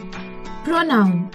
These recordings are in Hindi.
प्रोनाउन।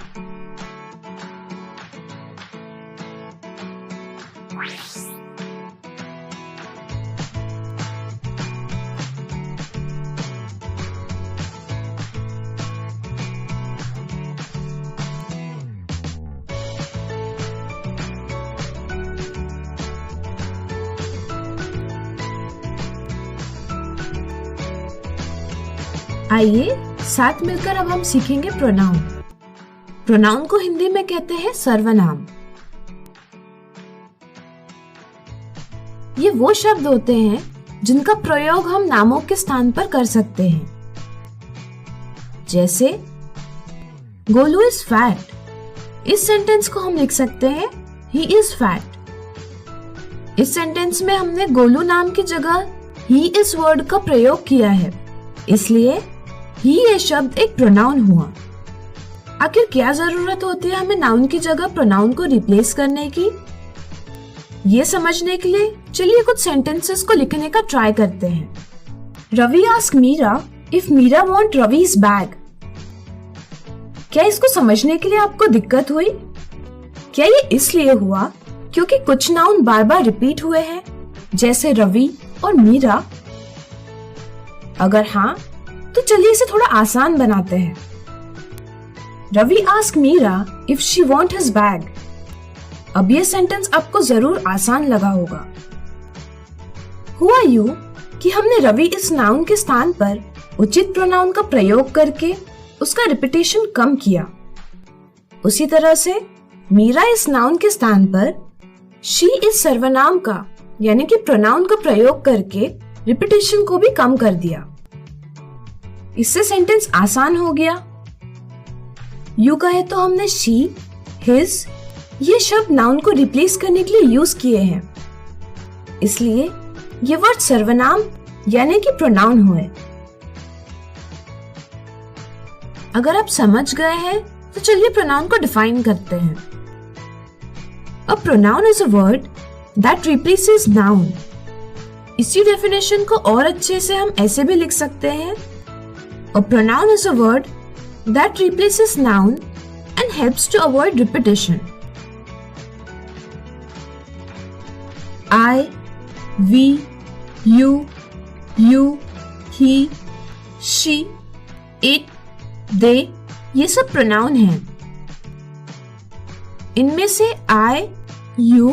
आइए साथ मिलकर अब हम सीखेंगे प्रोनाउन। प्रोनाउन को हिंदी में कहते हैं सर्वनाम। ये वो शब्द होते हैं जिनका प्रयोग हम नामों के स्थान पर कर सकते हैं। जैसे गोलू इज फैट। इस सेंटेंस को हम लिख सकते हैं ही इज फैट। इस सेंटेंस में हमने गोलू नाम की जगह ही इस वर्ड का प्रयोग किया है, इसलिए ही ये शब्द एक प्रोनाउन हुआ। आखिर क्या जरूरत होती है हमें नाउन की जगह प्रोनाउन को रिप्लेस करने की? ये समझने के लिए चलिए कुछ सेंटेंसेस को लिखने का ट्राई करते हैं। Ravi ask Meera if Meera want Ravi's bag. क्या इसको समझने के लिए आपको दिक्कत हुई? क्या ये इसलिए हुआ क्योंकि कुछ नाउन बार बार रिपीट हुए हैं, जैसे रवि और मीरा? अगर हाँ, तो चलिए इसे थोड़ा आसान बनाते हैं। Ravi ask Meera if she want his bag. अब ये सेंटेंस आपको जरूर आसान लगा होगा। हुआ यूं कि हमने रवि इस नाउन के स्थान पर उचित प्रोनाउन का प्रयोग करके उसका रिपीटेशन कम किया। उसी तरह से मीरा इस नाउन के स्थान पर शी इस सर्वनाम का यानी कि प्रोनाउन का प्रयोग करके रिपीटेशन को भी कम कर दिया। इससे सेंटेंस आसान हो गया। यूं कहे तो हमने शी, हिज ये शब्द नाउन को रिप्लेस करने के लिए यूज किए हैं, इसलिए ये वर्ड सर्वनाम यानी कि प्रोनाउन हुए। अगर आप समझ गए हैं तो चलिए प्रोनाउन को डिफाइन करते हैं। A pronoun is a word that replaces noun. इसी डेफिनेशन को और अच्छे से हम ऐसे भी लिख सकते हैं, a pronoun is a word that replaces noun and helps to avoid repetition. I, we, you, he, she, it, they ये सब pronoun हैं। इनमें से I, you,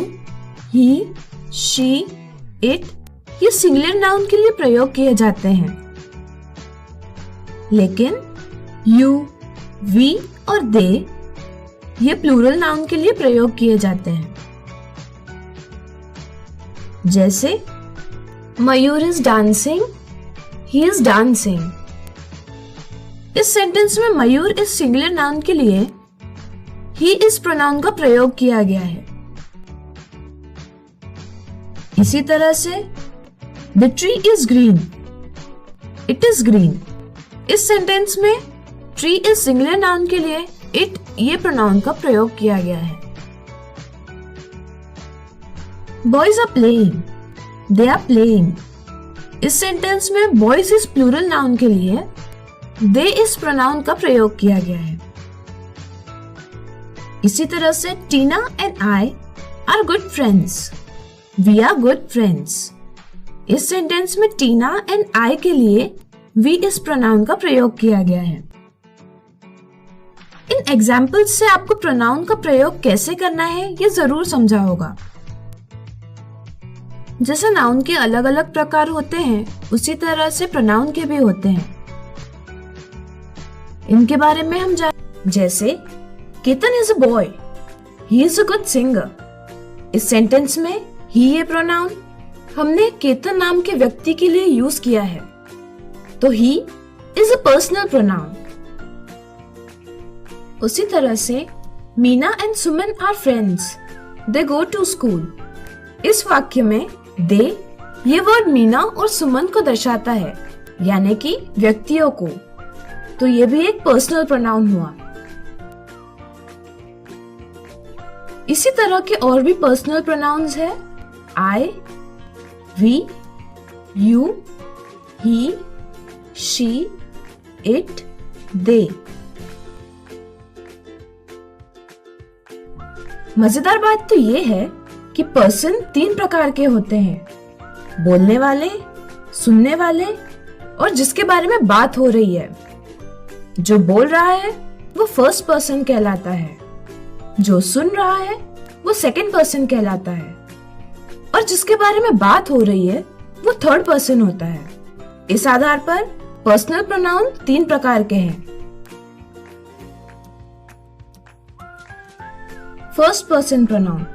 he, she, it ये सिंगुलर नाउन के लिए प्रयोग किए जाते हैं, लेकिन you, we और they ये प्लूरल नाउन के लिए प्रयोग किए जाते हैं। जैसे Mayur is dancing, he is dancing. इस सेंटेंस में मयूर इस सिंगुलर नाउन के लिए ही इस प्रोनाउन का प्रयोग किया गया है। इसी तरह से the tree is green, it is green. इस सेंटेंस में ट्री इस सिंगुलर नाउन के लिए इट ये प्रोनाउन का प्रयोग किया गया है। Boys are playing, they are playing. इस सेंटेंस में बॉयज इस प्लूरल नाउन के लिए दे इस प्रोनाउन का प्रयोग किया गया है। इसी तरह से Tina and I are good friends, we are good friends. इस सेंटेंस में टीना एंड आई के लिए वी इस प्रोनाउन का प्रयोग किया गया है। इन एग्जाम्पल्स से आपको प्रोनाउन का प्रयोग कैसे करना है ये जरूर समझा होगा। जैसे नाउन के अलग अलग प्रकार होते हैं, उसी तरह से प्रोनाउन के भी होते हैं। इनके बारे में हम जैसे Ketan is a boy, he is a good singer. इस सेंटेंस में ही ये प्रोनाउन हमने केतन नाम के व्यक्ति के लिए यूज किया है, तो he is a personal pronoun. उसी तरह से Meena and Suman are friends, they go to school. इस वाक्य में दे ये वर्ड मीना और सुमन को दर्शाता है, यानी कि व्यक्तियों को, तो ये भी एक पर्सनल प्रोनाउन हुआ। इसी तरह के और भी पर्सनल प्रोनाउंस है I, we, you, he, she, it, they. मजेदार बात तो ये है कि पर्सन 3 प्रकार के होते हैं, बोलने वाले, सुनने वाले और जिसके बारे में बात हो रही है। जो बोल रहा है वो फर्स्ट पर्सन कहलाता है, जो सुन रहा है वो सेकंड पर्सन कहलाता है और जिसके बारे में बात हो रही है वो थर्ड पर्सन होता है। इस आधार पर पर्सनल प्रोनाउन 3 प्रकार के हैं। First person pronoun.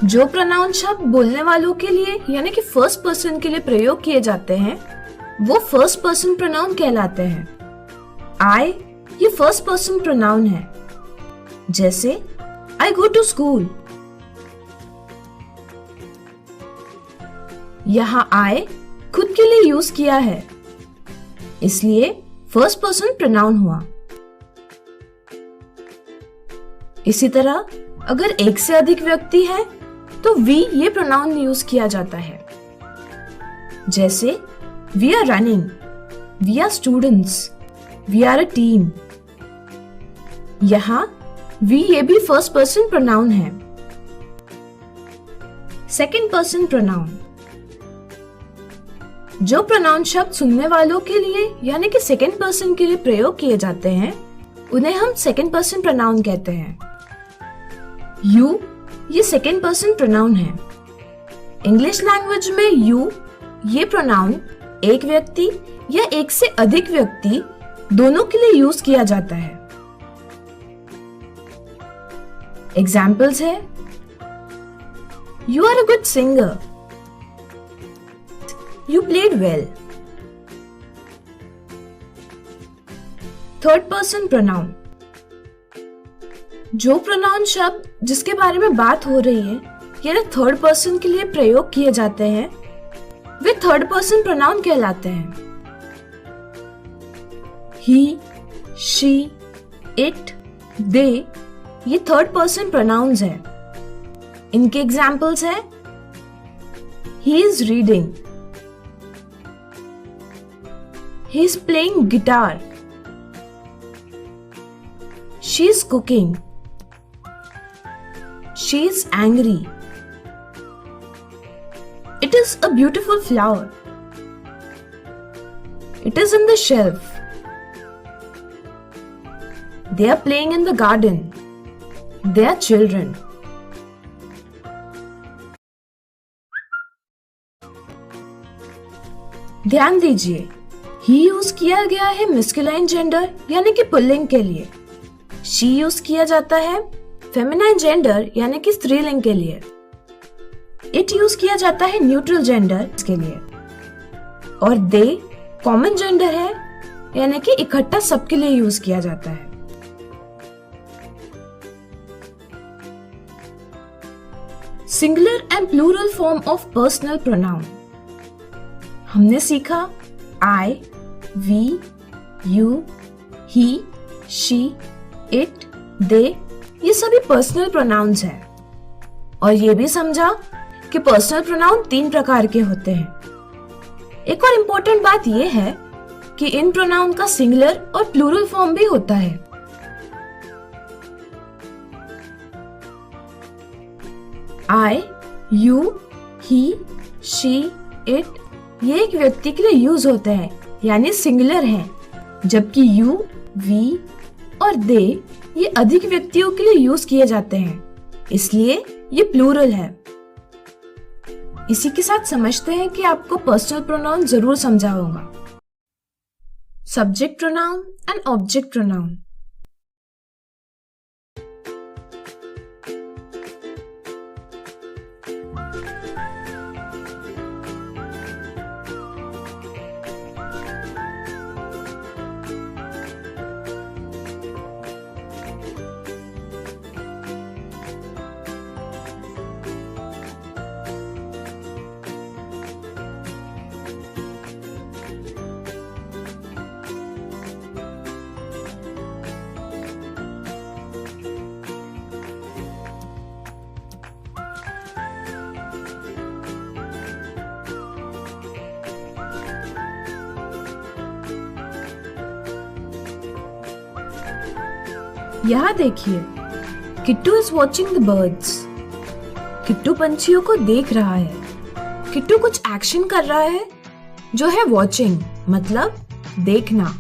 जो प्रोनाउन शब्द बोलने वालों के लिए यानी कि फर्स्ट पर्सन के लिए प्रयोग किए जाते हैं वो फर्स्ट पर्सन प्रोनाउन कहलाते हैं। आई ये फर्स्ट पर्सन प्रोनाउन है, जैसे आई गो टू स्कूल। यहां आई खुद के लिए यूज किया है, इसलिए फर्स्ट पर्सन प्रोनाउन हुआ। इसी तरह अगर एक से अधिक व्यक्ति है तो वी ये प्रोनाउन यूज किया जाता है, जैसे we are running, we are students, we are a team. यहां वी ये भी फर्स्ट पर्सन प्रोनाउन है। Second person pronoun. जो प्रोनाउन शब्द सुनने वालों के लिए यानी कि सेकंड पर्सन के लिए प्रयोग किए जाते हैं उन्हें हम सेकंड पर्सन प्रोनाउन कहते हैं। यू ये सेकंड पर्सन प्रोनाउन है। इंग्लिश लैंग्वेज में यू ये प्रोनाउन एक व्यक्ति या एक से अधिक व्यक्ति दोनों के लिए यूज किया जाता है। एग्जाम्पल्स है you are a good singer, you played well. Third person pronoun. जो प्रोनाउन शब्द जिसके बारे में बात हो रही है यानी थर्ड पर्सन के लिए प्रयोग किए जाते हैं वे थर्ड पर्सन प्रोनाउन कहलाते हैं। ही, शी, इट, दे ये थर्ड पर्सन प्रोनाउंस हैं। इनके एग्जाम्पल्स हैं he is reading, he is playing guitar, she is cooking, she is angry, it is a beautiful flower, it is in the shelf, they are playing in the garden, they are children. ध्यान दीजिए ही यूज किया गया है मैस्कुलाइन जेंडर यानी कि पुल्लिंग के लिए, शी यूज किया जाता है फेमिनाइन जेंडर यानी कि स्त्रीलिंग के लिए, इट यूज किया जाता है न्यूट्रल जेंडर के लिए और दे कॉमन जेंडर है यानी कि इकट्ठा सबके लिए यूज किया जाता है। Singular and plural form of personal pronoun. हमने सीखा I, we, you, he, she, it, they ये सभी पर्सनल प्रोनाउंस हैं और ये भी समझा कि पर्सनल प्रोनाउन 3 प्रकार के होते हैं। एक और इम्पोर्टेंट बात यह है कि इन प्रोनाउन का सिंगुलर और प्लूरल फॉर्म भी होता है। आई, यू, ही, शी, इट ये एक व्यक्ति के लिए यूज होते हैं यानी सिंगुलर हैं, जबकि यू, वी और दे ये अधिक व्यक्तियों के लिए यूज किए जाते हैं, इसलिए ये प्लूरल है। इसी के साथ समझते हैं कि आपको पर्सनल प्रोनाउन जरूर समझा होगा। Subject pronoun and object pronoun. यहाँ देखिए Kittu is watching the birds. Kittu पंछियों को देख रहा है। किट्टू कुछ एक्शन कर रहा है जो है वॉचिंग, मतलब देखना।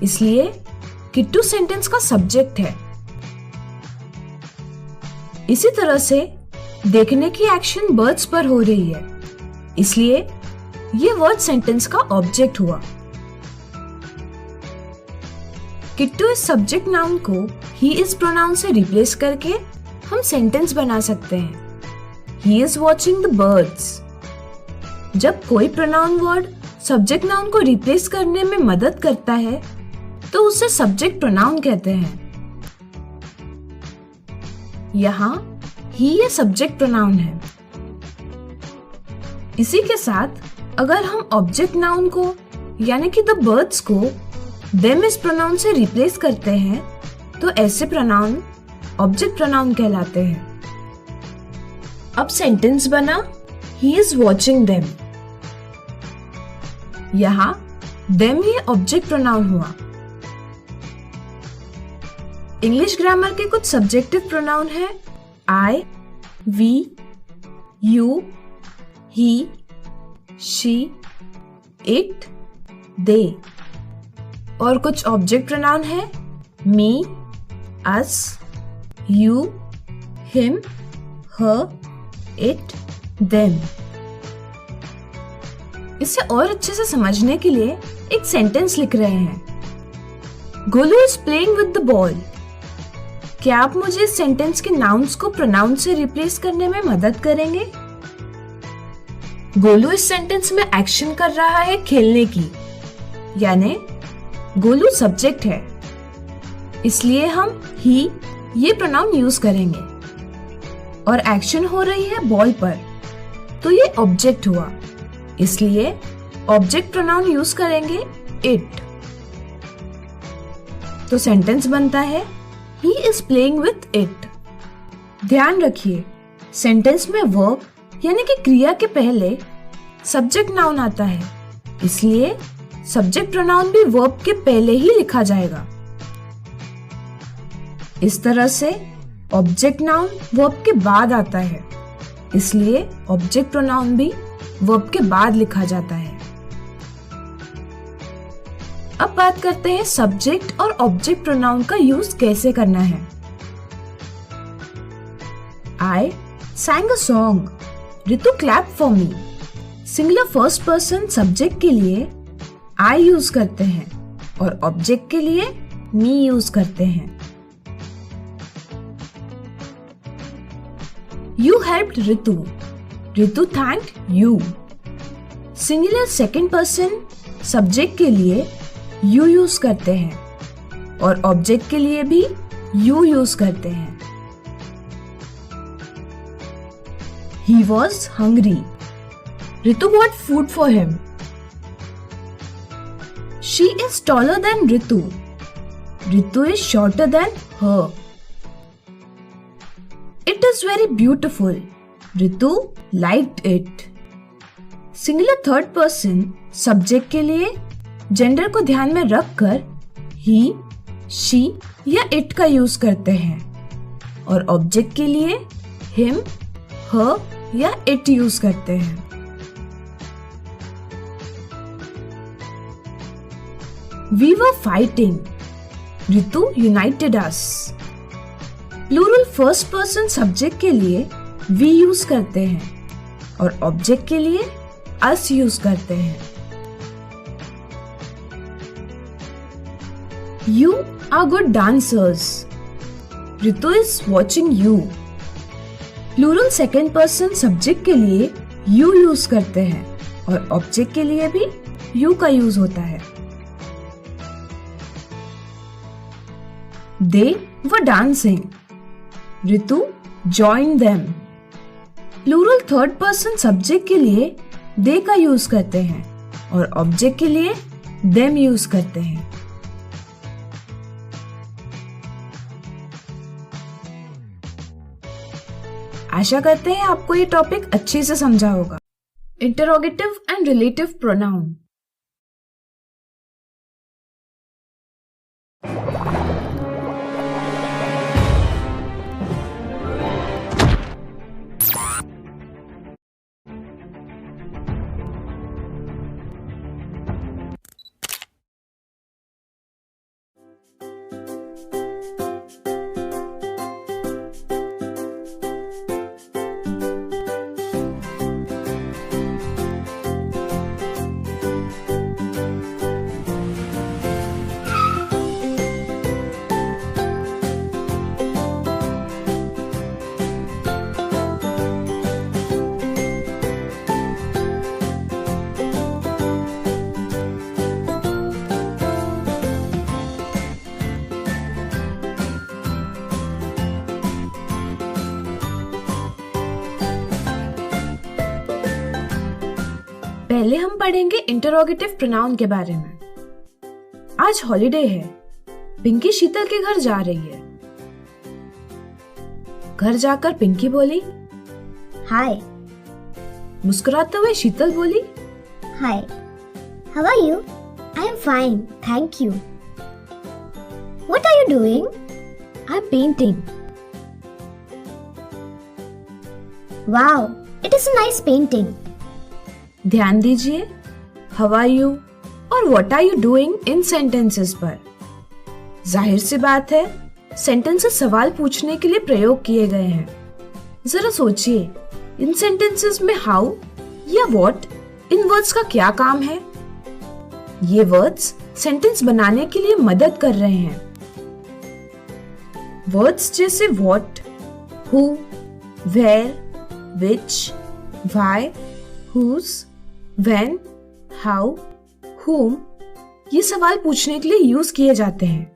इसलिए किट्टू सेंटेंस का सब्जेक्ट है। इसी तरह से देखने की एक्शन बर्ड्स पर हो रही है, इसलिए ये वर्ड सेंटेंस का ऑब्जेक्ट हुआ। किट्टू इस सब्जेक्ट नाउन को ही इज प्रोनाउन से रिप्लेस करके हम सेंटेंस बना सकते हैं। ही इज वॉचिंग द बर्ड्स। जब कोई प्रोनाउन वर्ड सब्जेक्ट नाउन को रिप्लेस करने में मदद करता है तो उसे सब्जेक्ट प्रोनाउन कहते हैं। यहाँ ही ये सब्जेक्ट प्रोनाउन है। इसी के साथ अगर हम ऑब्जेक्ट नाउन को यानी कि द बर्ड्स को देम इस प्रोनाउन से रिप्लेस करते हैं तो ऐसे प्रोनाउन ऑब्जेक्ट प्रोनाउन कहलाते हैं। अब सेंटेंस बना ही इज वॉचिंग देम। यहाँ देम ये ऑब्जेक्ट प्रोनाउन हुआ। इंग्लिश ग्रामर के कुछ सब्जेक्टिव प्रोनाउन है I, we, you, he, she, it, they. और कुछ ऑब्जेक्ट प्रोनाउन है me, us, you, him, her, it, them. इसे और अच्छे से समझने के लिए एक सेंटेंस लिख रहे हैं। Golu is playing with the ball. क्या आप मुझे इस सेंटेंस के नाउन्स को प्रोनाउन से रिप्लेस करने में मदद करेंगे? गोलू इस सेंटेंस में एक्शन कर रहा है खेलने की, यानी गोलू सब्जेक्ट है, इसलिए हम ही ये प्रोनाउन यूज करेंगे। और एक्शन हो रही है बॉल पर, तो ये ऑब्जेक्ट हुआ, इसलिए ऑब्जेक्ट प्रोनाउन यूज करेंगे इट। तो सेंटेंस बनता है he is playing with it. ध्यान रखिए, सेंटेंस में वर्ब यानी कि क्रिया के पहले सब्जेक्ट नाउन आता है, इसलिए सब्जेक्ट प्रोनाउन भी वर्ब के पहले ही लिखा जाएगा। इस तरह से ऑब्जेक्ट नाउन वर्ब के बाद आता है, इसलिए ऑब्जेक्ट प्रोनाउन भी वर्ब के बाद लिखा जाता है। अब बात करते हैं सब्जेक्ट और ऑब्जेक्ट प्रोनाउन का यूज कैसे करना है। I sang a song. Ritu clap for me. Singular first person subject के लिए I यूज करते हैं और ऑब्जेक्ट के लिए me यूज करते हैं। You helped Ritu. Ritu thanked you. Singular second person subject के लिए you यूज करते हैं और ऑब्जेक्ट के लिए भी you यूज करते हैं। He was hungry. Ritu bought food for him. She is taller than Ritu. Ritu is shorter than her. It is very beautiful. Ritu liked it. Singular third person subject के लिए जेंडर को ध्यान में रखकर he, she या it का यूज करते हैं और ऑब्जेक्ट के लिए him, her या it यूज करते हैं। We were fighting. Ritu united us. Plural first person subject के लिए we यूज करते हैं और ऑब्जेक्ट के लिए us यूज करते हैं। You are good dancers. Ritu is watching you. Plural second person subject के लिए you यूज करते हैं और ऑब्जेक्ट के लिए भी you का यूज होता है। They were dancing. Ritu joined them. Plural third person subject के लिए they का यूज करते हैं और ऑब्जेक्ट के लिए them यूज करते हैं। आशा करते हैं आपको ये टॉपिक अच्छे से समझा होगा। Interrogative and relative pronoun. पहले हम पढ़ेंगे इंटरोगेटिव प्रोनाउन के बारे में। आज हॉलिडे है। पिंकी शीतल के घर जा रही है। घर जाकर पिंकी बोली हाय। मुस्कुराते हुए शीतल बोली hi, how are you? I am fine, thank you. What are you doing? I am painting. Wow, it is a nice painting. ध्यान दीजिए हाउ आर यू और व्हाट आर यू डूइंग इन सेंटेंसेस पर। जाहिर सी बात है, सेंटेंसेस सवाल पूछने के लिए प्रयोग किए गए हैं। जरा सोचिए, इन सेंटेंसेस में हाउ या व्हाट इन वर्ड्स का क्या काम है? ये वर्ड्स सेंटेंस बनाने के लिए मदद कर रहे हैं। वर्ड्स जैसे what, who, where, which, why, whose, when, how, whom ये सवाल पूछने के लिए यूज किए जाते हैं,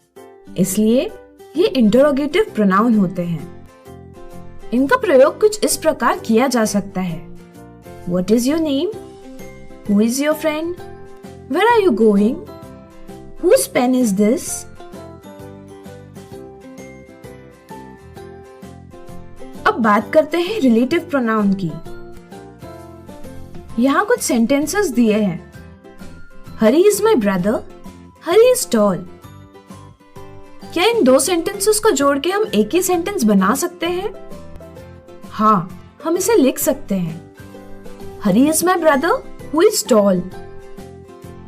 इसलिए ये इंटरोगेटिव प्रोनाउन होते हैं। इनका प्रयोग कुछ इस प्रकार किया जा सकता है। What is your name? Who is your friend? Where are you going? Whose pen is this? अब बात करते हैं रिलेटिव प्रोनाउन की। यहाँ कुछ सेंटेंसेस दिए हैं। Hari is my brother, Hari is tall. क्या इन दो सेंटेंसेस को जोड़ के हम एक ही सेंटेंस बना सकते हैं? हाँ, हम इसे लिख सकते हैं। Hari is my brother who is tall.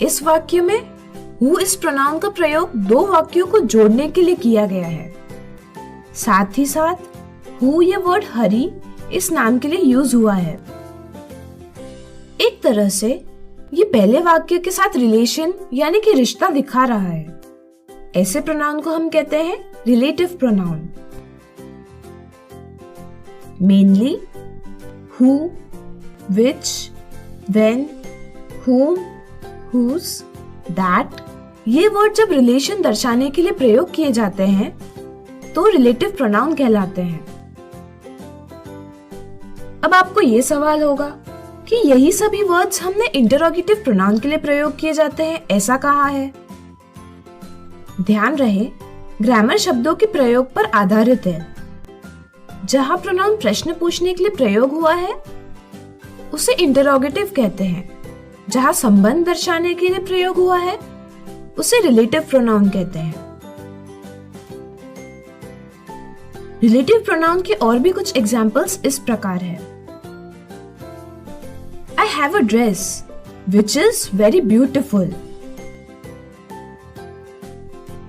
इस वाक्य में हु इस प्रोनाउन का प्रयोग दो वाक्यों को जोड़ने के लिए किया गया है। साथ ही साथ हु या वर्ड हरी इस नाम के लिए यूज हुआ है। एक तरह से ये पहले वाक्य के साथ रिलेशन यानी कि रिश्ता दिखा रहा है। ऐसे प्रोनाउन को हम कहते हैं relative pronoun. Mainly who, which, when, whom, whose, that ये वर्ड जब रिलेशन दर्शाने के लिए प्रयोग किए जाते हैं तो रिलेटिव प्रोनाउन कहलाते हैं। अब आपको ये सवाल होगा कि यही सभी वर्ड्स हमने इंटरोगेटिव प्रोनाउन के लिए प्रयोग किए जाते हैं, ऐसा कहा है? ध्यान रहे, ग्रामर शब्दों के प्रयोग पर आधारित है। जहां प्रोनाउन प्रश्न पूछने के लिए प्रयोग हुआ है उसे इंटरोगेटिव कहते हैं। जहां संबंध दर्शाने के लिए प्रयोग हुआ है उसे रिलेटिव प्रोनाउन कहते हैं। रिलेटिव प्रोनाउन के और भी कुछ एग्जाम्पल्स इस प्रकार है। I have a dress which is very beautiful.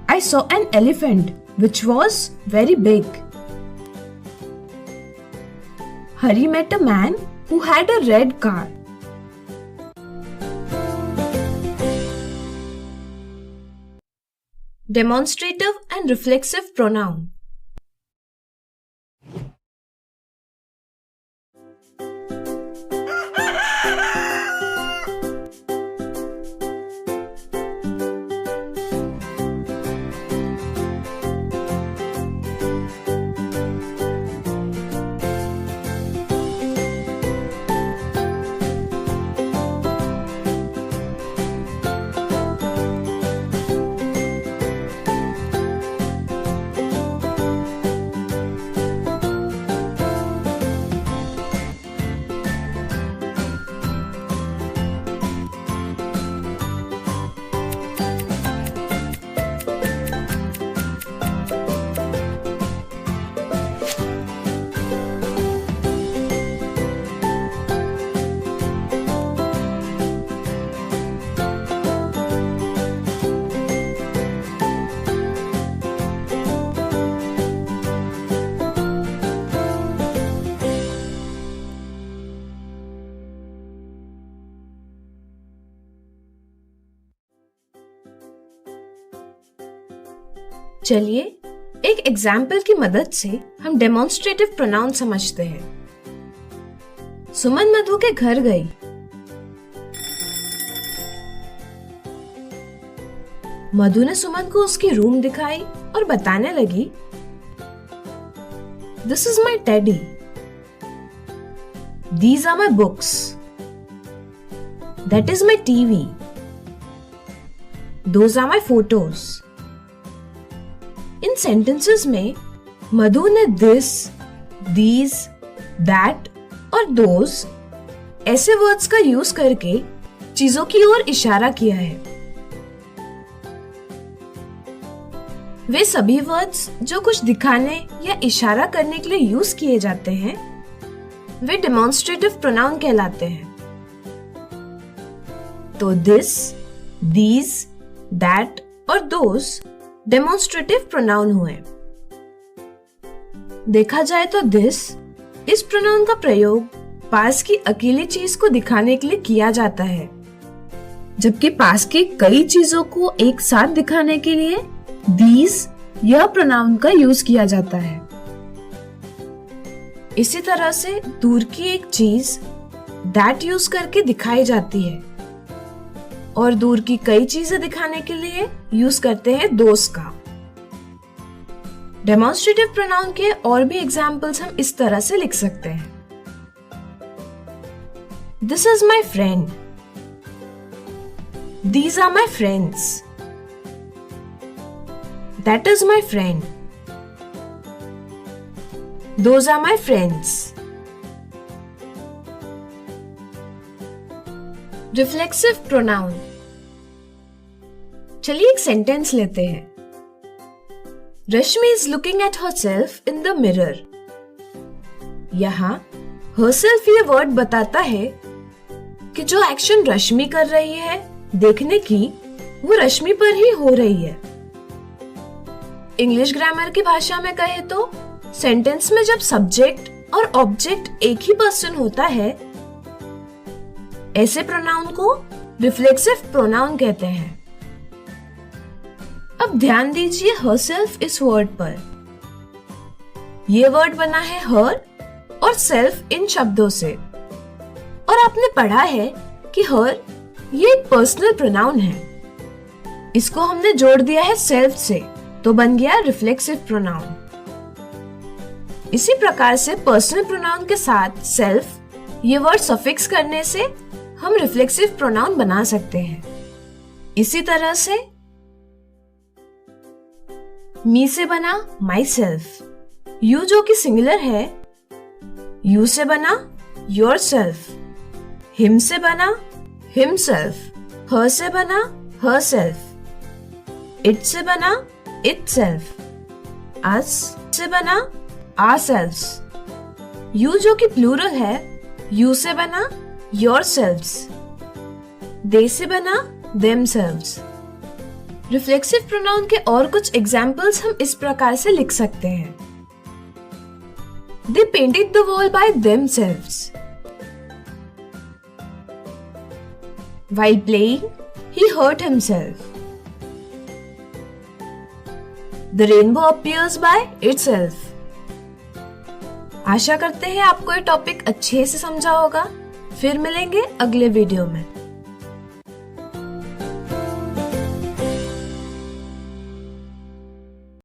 I saw an elephant which was very big. Hari met a man who had a red car. Demonstrative and reflexive pronoun. चलिए एक एग्जाम्पल की मदद से हम डेमोन्स्ट्रेटिव प्रोनाउन समझते हैं। सुमन मधु के घर गई। मधु ने सुमन को उसकी रूम दिखाई और बताने लगी, this is my teddy, these are my books, That is my TV. Those are my photos. इन sentences में मधु ने this, these, that और those ऐसे वर्ड्स का यूज करके चीजों की ओर इशारा किया है। वे सभी वर्ड्स जो कुछ दिखाने या इशारा करने के लिए यूज किए जाते हैं वे डेमोन्स्ट्रेटिव प्रोनाउन कहलाते हैं। तो दिस, दीज, दैट और दोस डेमोन्स्ट्रेटिव प्रोनाउन हुए। देखा जाए तो दिस इस प्रोनाउन का प्रयोग पास की अकेली चीज को दिखाने के लिए किया जाता है, जबकि पास की कई चीजों को एक साथ दिखाने के लिए दीज यह प्रोनाउन का यूज किया जाता है। इसी तरह से दूर की एक चीज दैट यूज करके दिखाई जाती है और दूर की कई चीजें दिखाने के लिए यूज करते हैं दोस का। डेमोन्स्ट्रेटिव प्रोनाउन के और भी एग्जाम्पल्स हम इस तरह से लिख सकते हैं। This is my friend. These are my friends. That is my friend. Those are my friends. Reflexive pronoun. चलिए एक सेंटेंस लेते हैं। रश्मि is looking at herself in the mirror. यहाँ herself ये वर्ड बताता है कि जो एक्शन रश्मि कर रही है देखने की वो रश्मि पर ही हो रही है। इंग्लिश ग्रामर की भाषा में कहे तो सेंटेंस में जब सब्जेक्ट और ऑब्जेक्ट एक ही पर्सन होता है ऐसे प्रोनाउन को रिफ्लेक्सिव प्रोनाउन कहते हैं। अब ध्यान दीजिए herself इस वर्ड पर। ये वर्ड बना है her और self इन शब्दों से और आपने पढ़ा है कि her ये एक पर्सनल प्रोनाउन है। इसको हमने जोड़ दिया है self से तो बन गया रिफ्लेक्सिव प्रोनाउन। इसी प्रकार से पर्सनल प्रोनाउन के साथ self ये वर्ड सफिक्स करने से हम रिफ्लेक्सिव प्रोनाउन बना सकते हैं। इसी तरह से मी से बना माई सेल्फ, यू जो कि सिंगुलर है यू से बना योर सेल्फ, हिम से बना हिमसेल्फ, हर से बना हर सेल्फ, इट से बना इट सेल्फ, अस से बना आर सेल्फ्स, यू जो कि प्लूरल है यू से बना योर सेल्फ्स, दे से बना देम सेल्व्स। रिफ्लेक्सिव प्रोनाउन के और कुछ एग्जाम्पल्स हम इस प्रकार से लिख सकते हैं। They painted the wall by themselves. While playing, he hurt himself. The rainbow appears by itself. आशा करते हैं आपको ये टॉपिक अच्छे से समझा होगा। फिर मिलेंगे अगले वीडियो में।